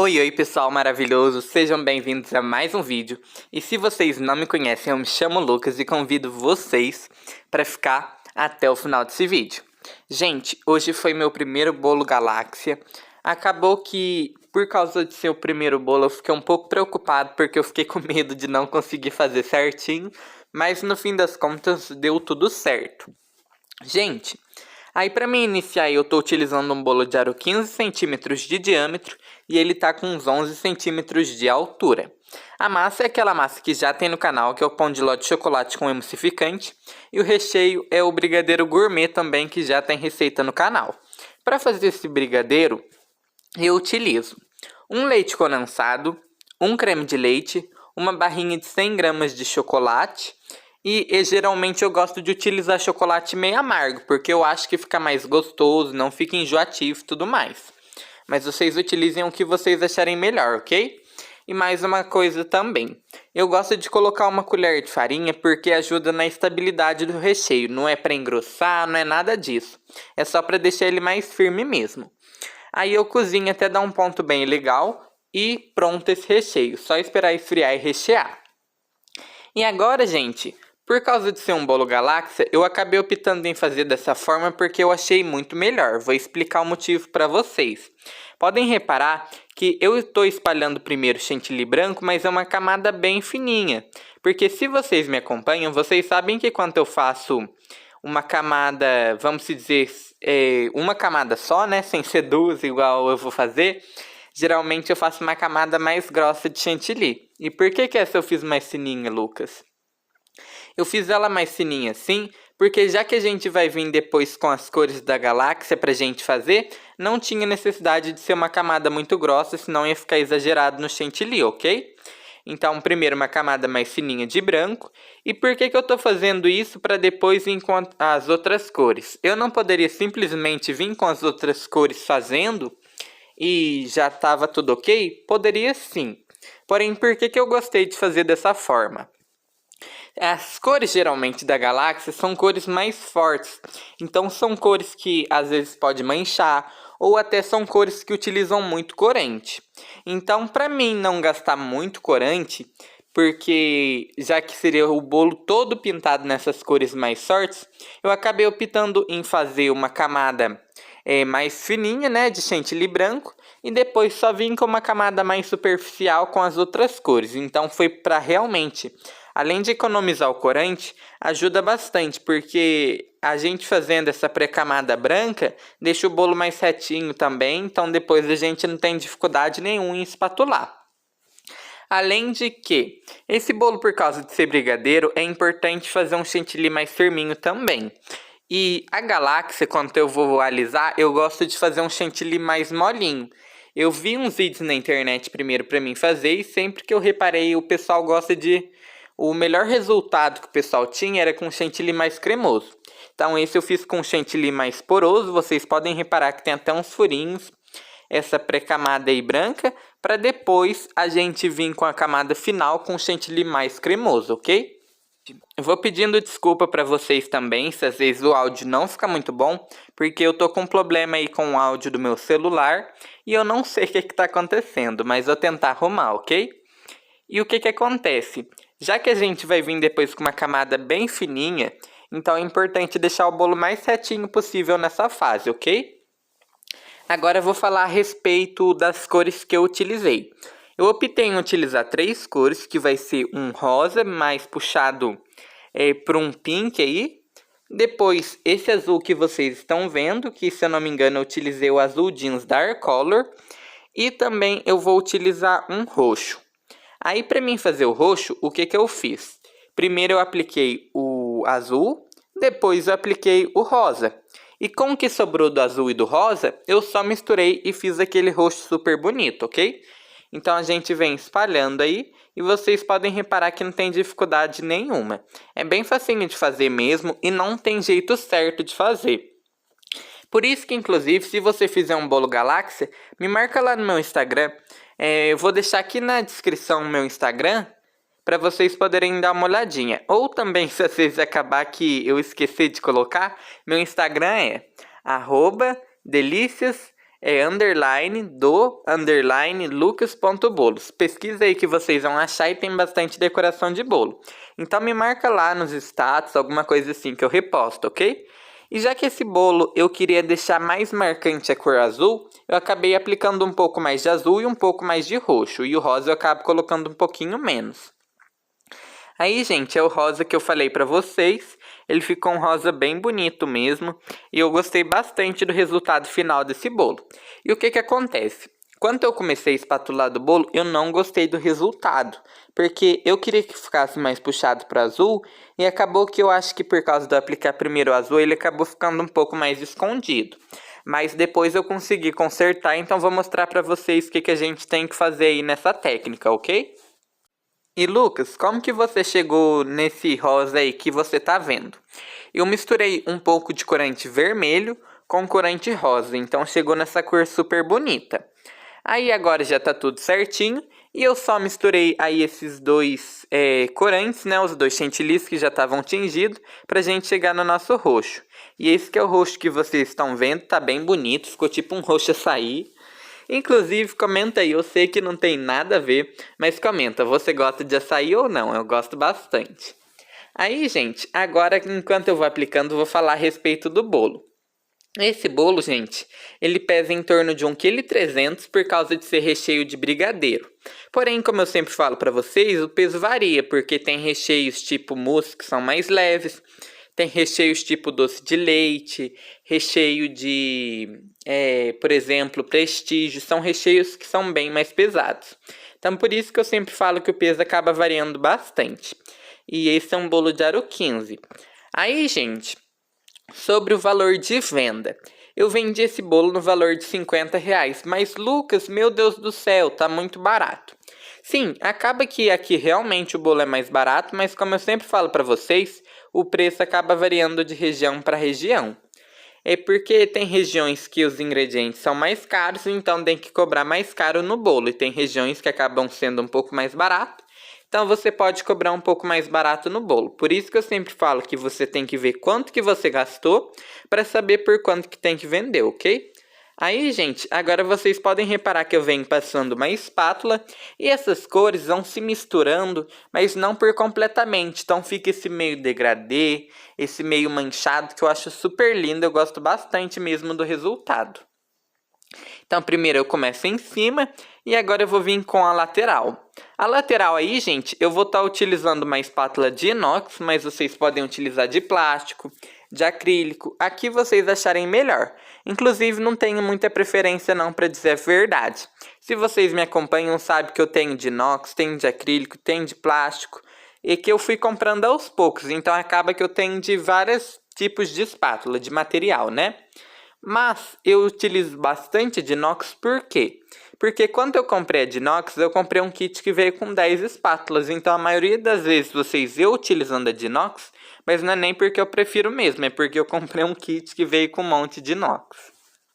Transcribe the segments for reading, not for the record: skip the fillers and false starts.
Oi, oi pessoal maravilhoso, sejam bem-vindos a mais um vídeo. E se vocês não me conhecem, eu me chamo Lucas e convido vocês para ficar até o final desse vídeo. Gente, hoje foi meu primeiro bolo galáxia. Acabou que, por causa de ser o primeiro bolo, eu fiquei um pouco preocupado porque eu fiquei com medo de não conseguir fazer certinho. Mas no fim das contas, deu tudo certo. Gente, aí para mim iniciar eu tô utilizando um bolo de aro 15 centímetros de diâmetro e ele tá com uns 11 centímetros de altura. A massa é aquela massa que já tem no canal, que é o pão de ló de chocolate com emulsificante. E o recheio é o brigadeiro gourmet também, que já tem receita no canal. Para fazer esse brigadeiro, eu utilizo um leite condensado, um creme de leite, uma barrinha de 100 gramas de chocolate. E geralmente eu gosto de utilizar chocolate meio amargo, porque eu acho que fica mais gostoso, não fica enjoativo e tudo mais. Mas vocês utilizem o que vocês acharem melhor, ok? E mais uma coisa também. Eu gosto de colocar uma colher de farinha porque ajuda na estabilidade do recheio. Não é para engrossar, não é nada disso. É só para deixar ele mais firme mesmo. Aí eu cozinho até dar um ponto bem legal e pronto esse recheio. Só esperar esfriar e rechear. E agora, gente, por causa de ser um bolo galáxia, eu acabei optando em fazer dessa forma porque eu achei muito melhor. Vou explicar o motivo para vocês. Podem reparar que eu estou espalhando primeiro chantilly branco, mas é uma camada bem fininha. Porque se vocês me acompanham, vocês sabem que quando eu faço uma camada, vamos dizer, uma camada só, né, sem ser duas igual eu vou fazer, geralmente eu faço uma camada mais grossa de chantilly. E por que essa eu fiz mais fininha, Lucas? Eu fiz ela mais fininha assim, porque já que a gente vai vir depois com as cores da galáxia pra gente fazer, não tinha necessidade de ser uma camada muito grossa, senão ia ficar exagerado no chantilly, ok? Então, primeiro uma camada mais fininha de branco. E por que eu tô fazendo isso para depois vir com as outras cores? Eu não poderia simplesmente vir com as outras cores fazendo e já estava tudo ok? Poderia sim. Porém, por que eu gostei de fazer dessa forma? As cores geralmente da galáxia são cores mais fortes, então são cores que às vezes pode manchar ou até são cores que utilizam muito corante. Então, para mim não gastar muito corante, porque já que seria o bolo todo pintado nessas cores mais fortes, eu acabei optando em fazer uma camada mais fininha, né, de chantilly branco, e depois só vim com uma camada mais superficial com as outras cores. Então foi para realmente, além de economizar o corante, ajuda bastante, porque a gente fazendo essa pré-camada branca deixa o bolo mais retinho também, então depois a gente não tem dificuldade nenhuma em espatular. Além de que, esse bolo, por causa de ser brigadeiro, é importante fazer um chantilly mais firminho também. E a galáxia, quando eu vou alisar, eu gosto de fazer um chantilly mais molinho. Eu vi uns vídeos na internet primeiro para mim fazer e sempre que eu reparei o pessoal gosta de... O melhor resultado que o pessoal tinha era com chantilly mais cremoso. Então esse eu fiz com chantilly mais poroso, vocês podem reparar que tem até uns furinhos. Essa pré-camada aí branca, para depois a gente vir com a camada final com chantilly mais cremoso, ok? Eu vou pedindo desculpa para vocês também, se às vezes o áudio não fica muito bom, porque eu tô com um problema aí com o áudio do meu celular e eu não sei o que está acontecendo, mas vou tentar arrumar, ok? E o que acontece? Já que a gente vai vir depois com uma camada bem fininha, então é importante deixar o bolo mais retinho possível nessa fase, ok? Agora eu vou falar a respeito das cores que eu utilizei. Eu optei em utilizar 3 cores, que vai ser um rosa mais puxado para um pink aí. Depois esse azul que vocês estão vendo, que se eu não me engano eu utilizei o azul jeans Dark Color. E também eu vou utilizar um roxo. Aí para mim fazer o roxo, o que eu fiz? Primeiro eu apliquei o azul, depois eu apliquei o rosa. E com o que sobrou do azul e do rosa, eu só misturei e fiz aquele roxo super bonito, ok? Então a gente vem espalhando aí e vocês podem reparar que não tem dificuldade nenhuma. É bem facinho de fazer mesmo e não tem jeito certo de fazer. Por isso que, inclusive, se você fizer um bolo galáxia, me marca lá no meu Instagram. Eu vou deixar aqui na descrição o meu Instagram para vocês poderem dar uma olhadinha. Ou também, se vocês acabar que eu esqueci de colocar, meu Instagram é @delicias é _lucas.bolos. Pesquisa aí que vocês vão achar e tem bastante decoração de bolo. Então me marca lá nos status, alguma coisa assim que eu reposto, ok? E já que esse bolo eu queria deixar mais marcante a cor azul, eu acabei aplicando um pouco mais de azul e um pouco mais de roxo. E o rosa eu acabo colocando um pouquinho menos. Aí, gente, é o rosa que eu falei pra vocês. Ele ficou um rosa bem bonito mesmo. E eu gostei bastante do resultado final desse bolo. E o que que acontece? Quando eu comecei a espatular do bolo, eu não gostei do resultado. Porque eu queria que ficasse mais puxado para azul. E acabou que eu acho que por causa de eu aplicar primeiro o azul, ele acabou ficando um pouco mais escondido. Mas depois eu consegui consertar, então vou mostrar pra vocês o que que a gente tem que fazer aí nessa técnica, ok? E Lucas, como que você chegou nesse rosa aí que você tá vendo? Eu misturei um pouco de corante vermelho com corante rosa, então chegou nessa cor super bonita. Aí agora já tá tudo certinho e eu só misturei aí esses dois corantes, né, os dois chantilis que já estavam tingidos, pra gente chegar no nosso roxo. E esse que é o roxo que vocês estão vendo, tá bem bonito, ficou tipo um roxo açaí. Inclusive, comenta aí, eu sei que não tem nada a ver, mas comenta, você gosta de açaí ou não? Eu gosto bastante. Aí, gente, agora enquanto eu vou aplicando, vou falar a respeito do bolo. Esse bolo, gente, ele pesa em torno de 1,3 kg por causa de ser recheio de brigadeiro. Porém, como eu sempre falo para vocês, o peso varia, porque tem recheios tipo mousse que são mais leves, tem recheios tipo doce de leite, recheio de, por exemplo, prestígio, são recheios que são bem mais pesados. Então, por isso que eu sempre falo que o peso acaba variando bastante. E esse é um bolo de aro 15. Aí, gente, sobre o valor de venda. Eu vendi esse bolo no valor de R$50, mas Lucas, meu Deus do céu, tá muito barato. Sim, acaba que aqui realmente o bolo é mais barato, mas como eu sempre falo para vocês, o preço acaba variando de região para região. É porque tem regiões que os ingredientes são mais caros, então tem que cobrar mais caro no bolo. E tem regiões que acabam sendo um pouco mais barato, então você pode cobrar um pouco mais barato no bolo. Por isso que eu sempre falo que você tem que ver quanto que você gastou para saber por quanto que tem que vender, ok? Aí, gente, agora vocês podem reparar que eu venho passando uma espátula e essas cores vão se misturando, mas não por completamente. Então fica esse meio degradê, esse meio manchado que eu acho super lindo, eu gosto bastante mesmo do resultado. Então primeiro eu começo em cima e agora eu vou vir com a lateral. A lateral aí, gente, eu vou estar utilizando uma espátula de inox, mas vocês podem utilizar de plástico, de acrílico, aqui vocês acharem melhor. Inclusive não tenho muita preferência não, para dizer a verdade. Se vocês me acompanham, sabem que eu tenho de inox, tenho de acrílico, tenho de plástico e que eu fui comprando aos poucos, então acaba que eu tenho de vários tipos de espátula, de material, né? Mas eu utilizo bastante de inox, por quê? Porque quando eu comprei a de inox, eu comprei um kit que veio com 10 espátulas. Então a maioria das vezes vocês vê eu utilizando a de inox, mas não é nem porque eu prefiro mesmo, é porque eu comprei um kit que veio com um monte de inox.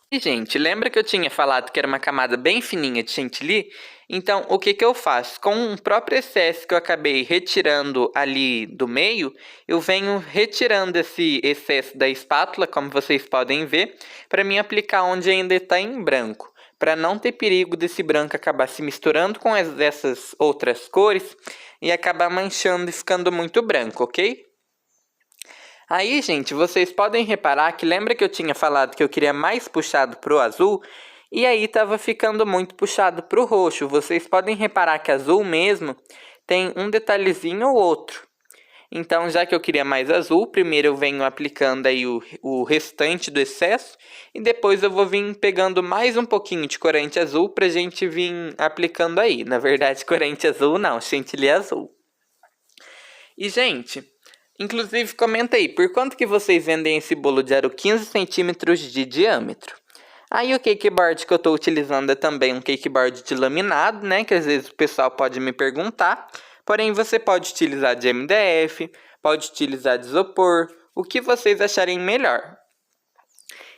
E gente, lembra que eu tinha falado que era uma camada bem fininha de chantilly? Então o que que eu faço? Com o próprio excesso que eu acabei retirando ali do meio, eu venho retirando esse excesso da espátula, como vocês podem ver, para mim aplicar onde ainda está em branco, para não ter perigo desse branco acabar se misturando com essas outras cores e acabar manchando e ficando muito branco, ok? Aí, gente, vocês podem reparar que lembra que eu tinha falado que eu queria mais puxado pro azul? E aí tava ficando muito puxado pro roxo. Vocês podem reparar que azul mesmo tem um detalhezinho ou outro. Então, já que eu queria mais azul, primeiro eu venho aplicando aí o restante do excesso. E depois eu vou vir pegando mais um pouquinho de corante azul pra gente vir aplicando aí. Na verdade, corante azul não, chantilly azul. E, gente, inclusive comenta aí, por quanto que vocês vendem esse bolo de aro 15 centímetros de diâmetro? Aí o cake board que eu estou utilizando é também um cake board de laminado, né? Que às vezes o pessoal pode me perguntar. Porém, você pode utilizar de MDF, pode utilizar de isopor, o que vocês acharem melhor.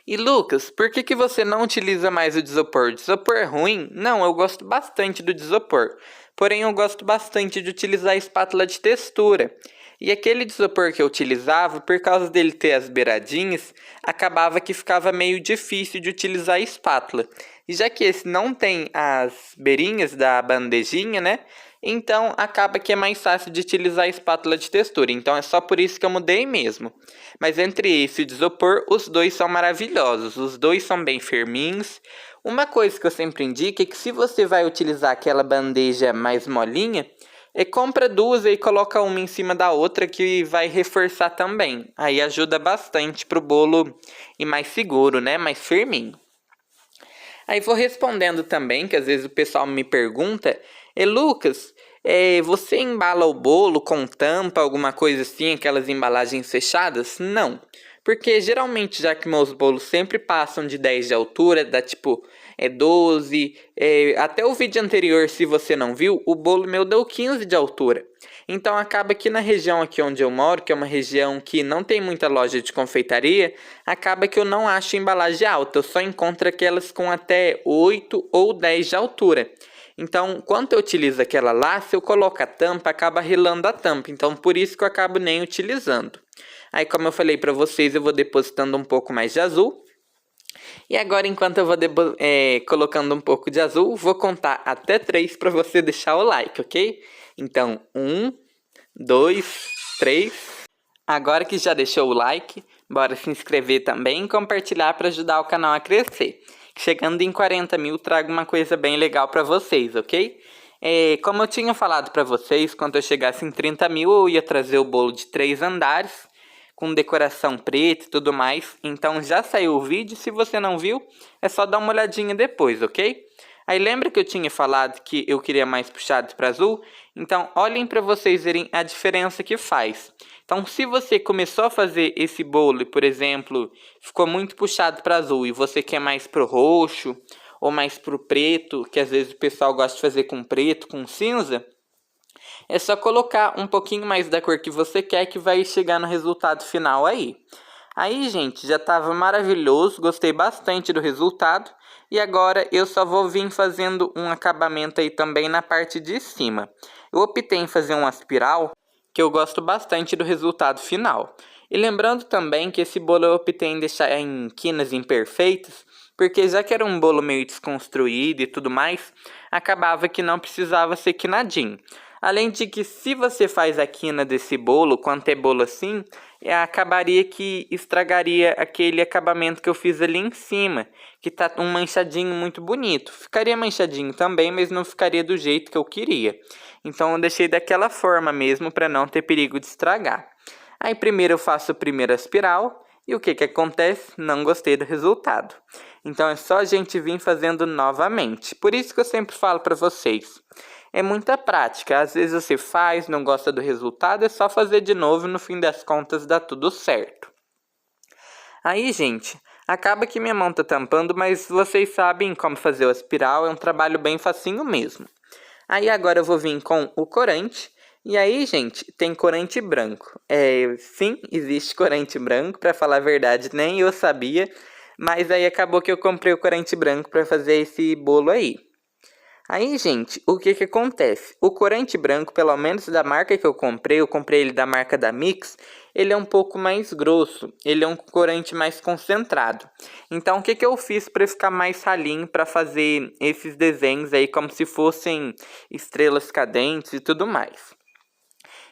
E Lucas, por que que você não utiliza mais o de isopor? O de isopor é ruim? Não, eu gosto bastante do de isopor. Porém, eu gosto bastante de utilizar a espátula de textura. E aquele de isopor que eu utilizava, por causa dele ter as beiradinhas, acabava que ficava meio difícil de utilizar a espátula. E já que esse não tem as beirinhas da bandejinha, né? Então acaba que é mais fácil de utilizar a espátula de textura. Então é só por isso que eu mudei mesmo. Mas entre esse e o de isopor, os dois são maravilhosos. Os dois são bem firminhos. Uma coisa que eu sempre indico é que se você vai utilizar aquela bandeja mais molinha, compra duas e coloca uma em cima da outra que vai reforçar também. Aí ajuda bastante pro bolo ir mais seguro, né? Mais firminho. Aí vou respondendo também, que às vezes o pessoal me pergunta, Lucas, você embala o bolo com tampa, alguma coisa assim, aquelas embalagens fechadas? Não, porque geralmente já que meus bolos sempre passam de 10 de altura, dá tipo 12, até o vídeo anterior, se você não viu, o bolo meu deu 15 de altura. Então acaba que na região aqui onde eu moro, que é uma região que não tem muita loja de confeitaria, acaba que eu não acho embalagem alta, eu só encontro aquelas com até 8 ou 10 de altura. Então, quando eu utilizo aquela lá, se eu coloco a tampa, acaba relando a tampa. Então, por isso que eu acabo nem utilizando. Aí, como eu falei para vocês, eu vou depositando um pouco mais de azul. E agora, enquanto eu vou colocando um pouco de azul, vou contar até 3 para você deixar o like, ok? Então, 1, 2, 3. Agora que já deixou o like, bora se inscrever também e compartilhar para ajudar o canal a crescer. Chegando em 40 mil, trago uma coisa bem legal para vocês, ok? Como eu tinha falado para vocês, quando eu chegasse em 30 mil, eu ia trazer o bolo de 3 andares, com decoração preta e tudo mais. Então já saiu o vídeo, se você não viu, é só dar uma olhadinha depois, ok? Aí lembra que eu tinha falado que eu queria mais puxado para azul? Então olhem para vocês verem a diferença que faz. Então se você começou a fazer esse bolo e, por exemplo, ficou muito puxado para azul e você quer mais pro roxo ou mais pro preto, que às vezes o pessoal gosta de fazer com preto, com cinza, é só colocar um pouquinho mais da cor que você quer que vai chegar no resultado final aí. Aí, gente, já estava maravilhoso, gostei bastante do resultado. E agora eu só vou vir fazendo um acabamento aí também na parte de cima. Eu optei em fazer uma espiral, que eu gosto bastante do resultado final. E lembrando também que esse bolo eu optei em deixar em quinas imperfeitas, porque já que era um bolo meio desconstruído e tudo mais, acabava que não precisava ser quinadinho. Além de que se você faz a quina desse bolo, quando é bolo assim, acabaria que estragaria aquele acabamento que eu fiz ali em cima, que tá um manchadinho muito bonito. Ficaria manchadinho também, mas não ficaria do jeito que eu queria. Então eu deixei daquela forma mesmo para não ter perigo de estragar. Aí primeiro eu faço a primeira espiral e o que acontece? Não gostei do resultado. Então é só a gente vir fazendo novamente. Por isso que eu sempre falo para vocês. É muita prática, às vezes você faz, não gosta do resultado, é só fazer de novo e no fim das contas dá tudo certo. Aí, gente, acaba que minha mão tá tampando, mas vocês sabem como fazer o espiral, é um trabalho bem facinho mesmo. Aí agora eu vou vir com o corante, e aí, gente, tem corante branco. Sim, existe corante branco, pra falar a verdade, nem eu sabia, mas aí acabou que eu comprei o corante branco pra fazer esse bolo aí. Aí, gente, o que acontece? O corante branco, pelo menos da marca que eu comprei ele da marca da Mix, ele é um pouco mais grosso, ele é um corante mais concentrado. Então, o que eu fiz para ficar mais ralinho para fazer esses desenhos aí como se fossem estrelas cadentes e tudo mais?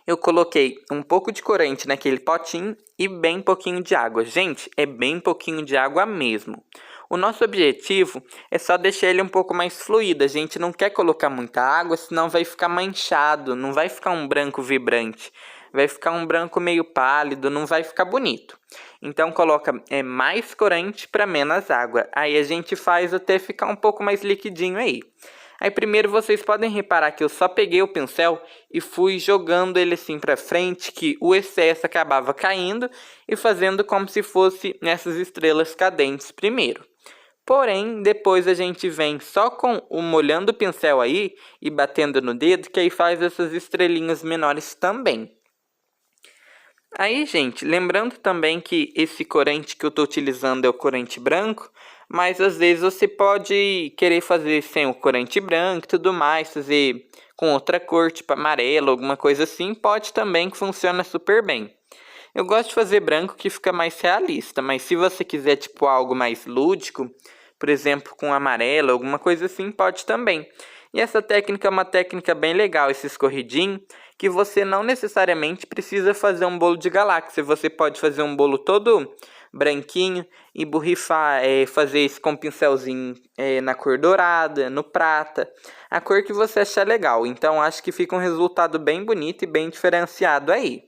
Eu coloquei um pouco de corante naquele potinho e bem pouquinho de água. Gente, é bem pouquinho de água mesmo. O nosso objetivo é só deixar ele um pouco mais fluido. A gente não quer colocar muita água, senão vai ficar manchado, não vai ficar um branco vibrante. Vai ficar um branco meio pálido, não vai ficar bonito. Então coloca mais corante para menos água. Aí a gente faz até ficar um pouco mais liquidinho aí. Aí primeiro vocês podem reparar que eu só peguei o pincel e fui jogando ele assim para frente, que o excesso acabava caindo e fazendo como se fosse nessas estrelas cadentes primeiro. Porém, depois a gente vem só com molhando o pincel aí e batendo no dedo, que aí faz essas estrelinhas menores também. Aí, gente, lembrando também que esse corante que eu estou utilizando é o corante branco, Mas às vezes você pode querer fazer sem o corante branco e tudo mais, fazer com outra cor, tipo amarelo, alguma coisa assim, pode também, que funciona super bem. Eu gosto de fazer branco que fica mais realista, mas se você quiser tipo algo mais lúdico, por exemplo, com amarelo, alguma coisa assim, pode também. E essa técnica é uma técnica bem legal, esse escorridinho, que você não necessariamente precisa fazer um bolo de galáxia. Você pode fazer um bolo todo branquinho e borrifar, fazer isso com um pincelzinho na cor dourada, no prata, a cor que você achar legal. Então acho que fica um resultado bem bonito e bem diferenciado aí.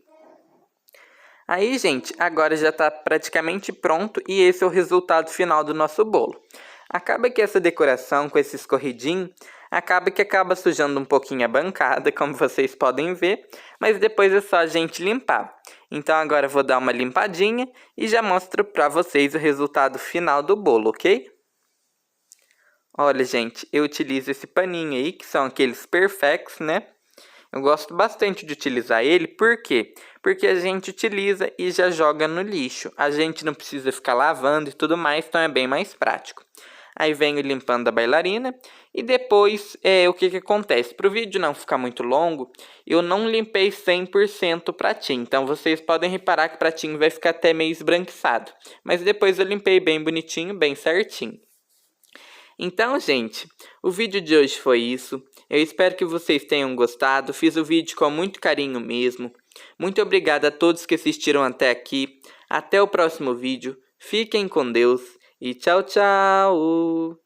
Aí, gente, agora já está praticamente pronto e esse é o resultado final do nosso bolo. Acaba que essa decoração com esse escorridinho, acaba sujando um pouquinho a bancada, como vocês podem ver, mas depois é só a gente limpar. Então agora eu vou dar uma limpadinha e já mostro para vocês o resultado final do bolo, ok? Olha, gente, eu utilizo esse paninho aí, que são aqueles Perfex, né? Eu gosto bastante de utilizar ele, por quê? Porque a gente utiliza e já joga no lixo. A gente não precisa ficar lavando e tudo mais, então é bem mais prático. Aí venho limpando a bailarina e depois o que acontece? Para o vídeo não ficar muito longo, eu não limpei 100% o pratinho. Então vocês podem reparar que o pratinho vai ficar até meio esbranquiçado. Mas depois eu limpei bem bonitinho, bem certinho. Então, gente, o vídeo de hoje foi isso. Eu espero que vocês tenham gostado. Fiz o vídeo com muito carinho mesmo. Muito obrigado a todos que assistiram até aqui. Até o próximo vídeo. Fiquem com Deus e tchau, tchau!